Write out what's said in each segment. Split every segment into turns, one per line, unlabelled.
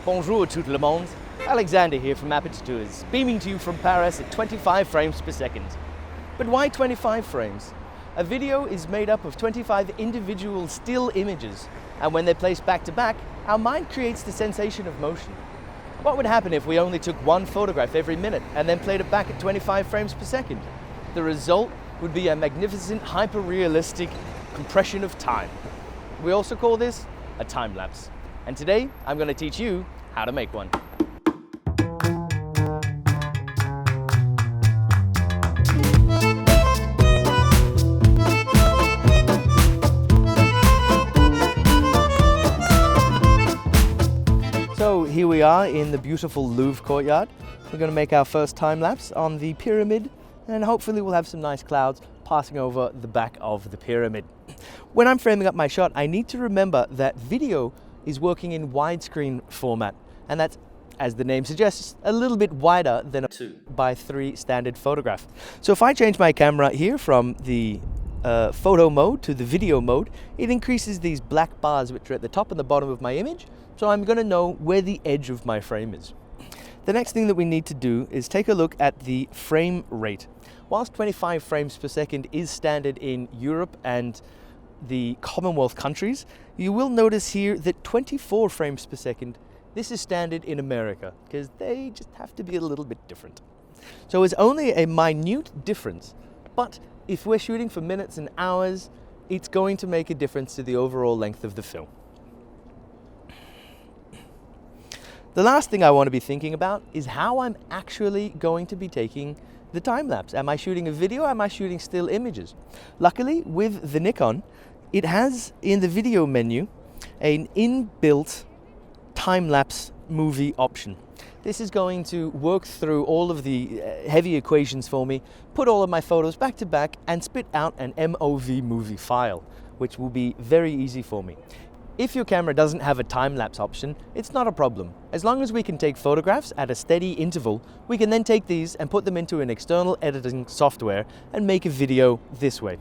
Bonjour tout le monde, Alexander here from Aperture, beaming to you from Paris at 25 frames per second. But why 25 frames? A video is made up of 25 individual still images, and when they're placed back to back, our mind creates the sensation of motion. What would happen if we only took one photograph every minute and then played it back at 25 frames per second? The result would be a magnificent, hyper-realistic compression of time. We also call this a time-lapse. And today, I'm going to teach you how to make one. So here we are in the beautiful Louvre courtyard. We're going to make our first time-lapse on the pyramid, and hopefully we'll have some nice clouds passing over the back of the pyramid. When I'm framing up my shot, I need to remember that video is working in widescreen format, and that's, as the name suggests, a little bit wider than a 2:3 standard photograph. So if I change my camera here from the photo mode to the video mode, it increases these black bars which are at the top and the bottom of my image, so I'm going to know where the edge of my frame is. The next thing that we need to do is take a look at the frame rate. Whilst 25 frames per second is standard in Europe and the Commonwealth countries, you will notice here that 24 frames per second, this is standard in America, because they just have to be a little bit different. So it's only a minute difference, but if we're shooting for minutes and hours, it's going to make a difference to the overall length of the film. The last thing I want to be thinking about is how I'm actually going to be taking the time-lapse. Am I shooting a video? Am I shooting still images? Luckily, with the Nikon, it has in the video menu an inbuilt time-lapse movie option. This is going to work through all of the heavy equations for me, put all of my photos back to back, and spit out an MOV movie file, which will be very easy for me. If your camera doesn't have a time-lapse option, it's not a problem. As long as we can take photographs at a steady interval, we can then take these and put them into an external editing software and make a video this way.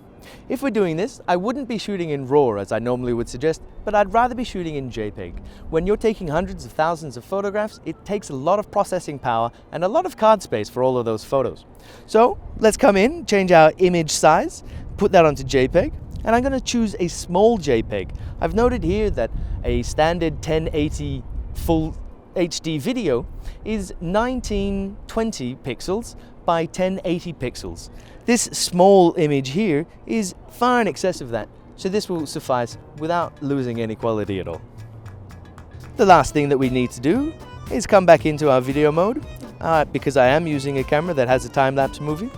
If we're doing this, I wouldn't be shooting in RAW as I normally would suggest, but I'd rather be shooting in JPEG. When you're taking hundreds of thousands of photographs, it takes a lot of processing power and a lot of card space for all of those photos. So let's come in, change our image size, put that onto JPEG, and I'm going to choose a small JPEG. I've noted here that a standard 1080 full HD video is 1920 pixels by 1080 pixels. This small image here is far in excess of that, so this will suffice without losing any quality at all. The last thing that we need to do is come back into our video mode, because I am using a camera that has a time-lapse movie.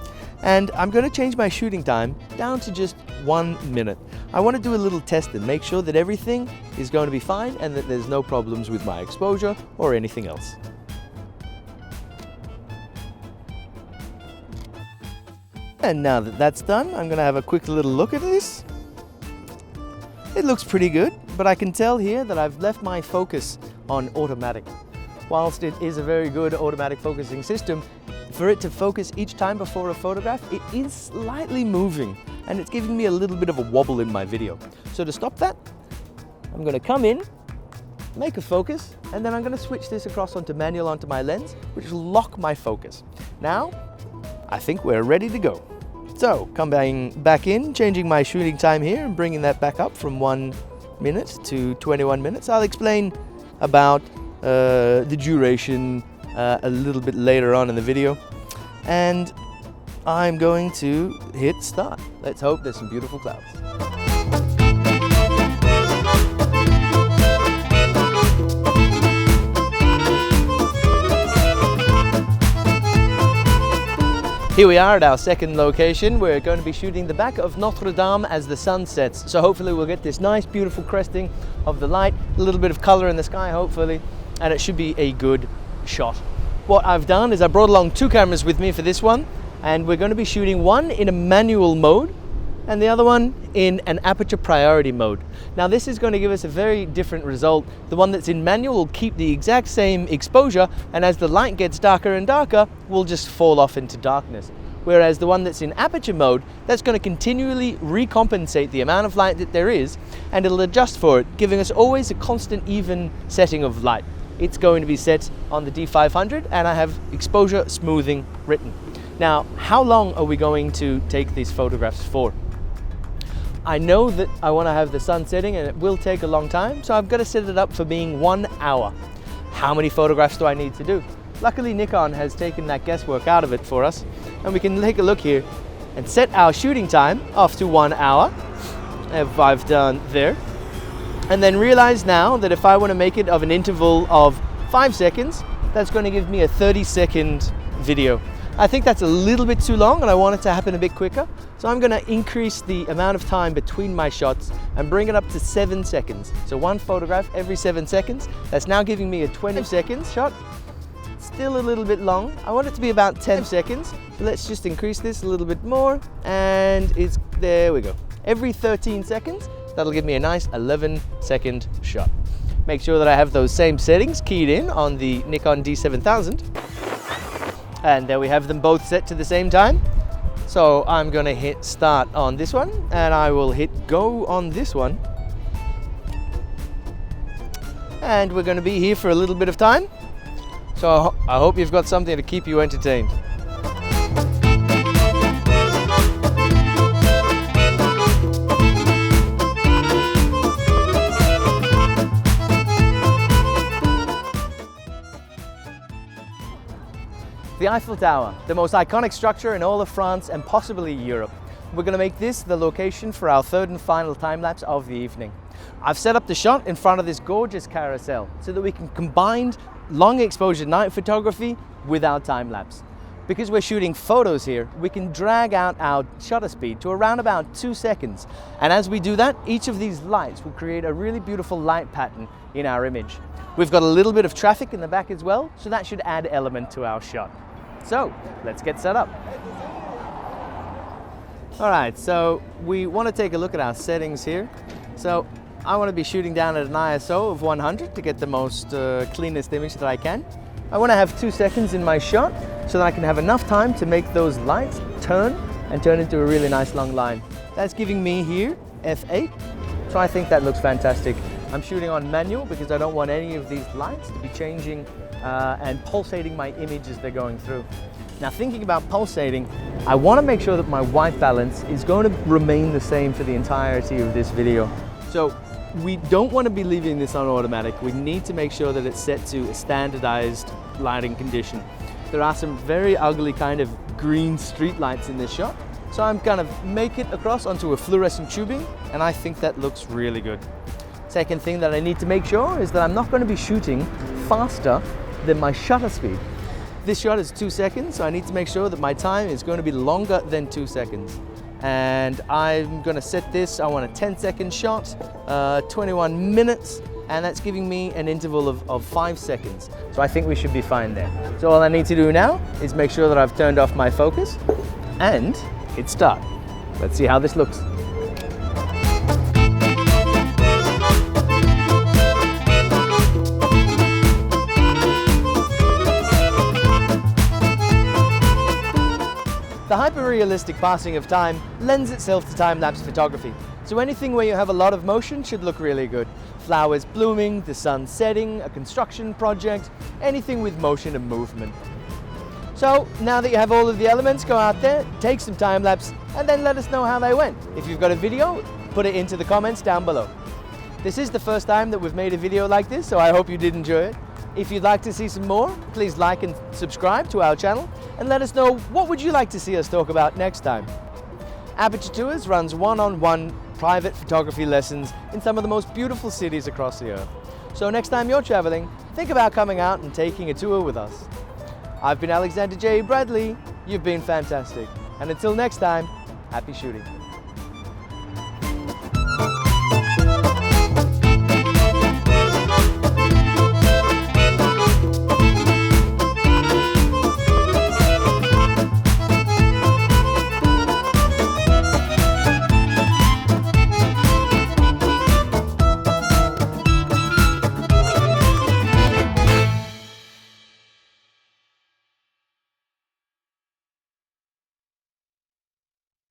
And I'm going to change my shooting time down to just 1 minute. I want to do a little test and make sure that everything is going to be fine and that there's no problems with my exposure or anything else. And now that that's done, I'm going to have a quick little look at this. It looks pretty good, but I can tell here that I've left my focus on automatic. Whilst it is a very good automatic focusing system, for it to focus each time before a photograph, it is slightly moving and it's giving me a little bit of a wobble in my video. So to stop that, I'm going to come in, make a focus, and then I'm going to switch this across onto manual onto my lens, which will lock my focus. Now, I think we're ready to go. So, coming back in, changing my shooting time here and bringing that back up from 1 minute to 21 minutes. I'll explain about the duration a little bit later on in the video, and I'm going to hit start. Let's hope there's some beautiful clouds. Here we are at our second location. We're going to be shooting the back of Notre Dame as the sun sets, so hopefully we'll get this nice beautiful cresting of the light, a little bit of color in the sky hopefully, and it should be a good shot. What I've done is I brought along 2 cameras with me for this one, and we're going to be shooting one in a manual mode and the other one in an aperture priority mode. Now this is going to give us a very different result. The one that's in manual will keep the exact same exposure, and as the light gets darker and darker, will just fall off into darkness. Whereas the one that's in aperture mode, that's going to continually recompensate the amount of light that there is, and it'll adjust for it, giving us always a constant even setting of light. it's going to be set on the D500 and I have exposure smoothing written. Now, how long are we going to take these photographs for? I know that I want to have the sun setting and it will take a long time, so I've got to set it up for being 1 hour. How many photographs do I need to do? Luckily, Nikon has taken that guesswork out of it for us, and we can take a look here and set our shooting time off to 1 hour, if I've done there. And then realize now that if I want to make it of an interval of 5 seconds, that's going to give me a 30-second video. I think that's a little bit too long and I want it to happen a bit quicker. So I'm going to increase the amount of time between my shots and bring it up to 7 seconds. So one photograph every 7 seconds. That's now giving me a 20 seconds shot. Still a little bit long. I want it to be about 10 seconds. So let's just increase this a little bit more. And there we go. Every 13 seconds, that'll give me a nice 11-second shot. Make sure that I have those same settings keyed in on the Nikon D7000. And there we have them both set to the same time. So I'm gonna hit start on this one and I will hit go on this one. And we're gonna be here for a little bit of time. So I hope you've got something to keep you entertained. The Eiffel Tower, the most iconic structure in all of France and possibly Europe. We're going to make this the location for our third and final time-lapse of the evening. I've set up the shot in front of this gorgeous carousel so that we can combine long exposure night photography with our time-lapse. Because we're shooting photos here, we can drag out our shutter speed to around about 2 seconds. And as we do that, each of these lights will create a really beautiful light pattern in our image. We've got a little bit of traffic in the back as well, so that should add element to our shot. So let's get set up. All right, so we want to take a look at our settings here. So I want to be shooting down at an ISO of 100 to get the most cleanest image that I can. I want to have 2 seconds in my shot so that I can have enough time to make those lights turn into a really nice long line. That's giving me here f8, so I think that looks fantastic. I'm shooting on manual because I don't want any of these lights to be changing and pulsating my image as they're going through. Now, thinking about pulsating, I want to make sure that my white balance is going to remain the same for the entirety of this video. So we don't want to be leaving this on automatic. We need to make sure that it's set to a standardized lighting condition. There are some very ugly kind of green street lights in this shot, so I'm going to make it across onto a fluorescent tubing, and I think that looks really good. Second thing that I need to make sure is that I'm not going to be shooting faster than my shutter speed. This shot is 2 seconds, so I need to make sure that my time is going to be longer than 2 seconds. And I'm going to set this, I want a 10-second shot, 21 minutes, and that's giving me an interval of 5 seconds. So I think we should be fine there. So all I need to do now is make sure that I've turned off my focus and hit start. Let's see how this looks. The hyper-realistic passing of time lends itself to time-lapse photography. So anything where you have a lot of motion should look really good. Flowers blooming, the sun setting, a construction project, anything with motion and movement. So now that you have all of the elements, go out there, take some time-lapse, and then let us know how they went. If you've got a video, put it into the comments down below. This is the first time that we've made a video like this, so I hope you did enjoy it. If you'd like to see some more, please like and subscribe to our channel and let us know what would you like to see us talk about next time. Aperture Tours runs one-on-one private photography lessons in some of the most beautiful cities across the earth. So next time you're traveling, think about coming out and taking a tour with us. I've been Alexander J. Bradley, you've been fantastic. And until next time, happy shooting.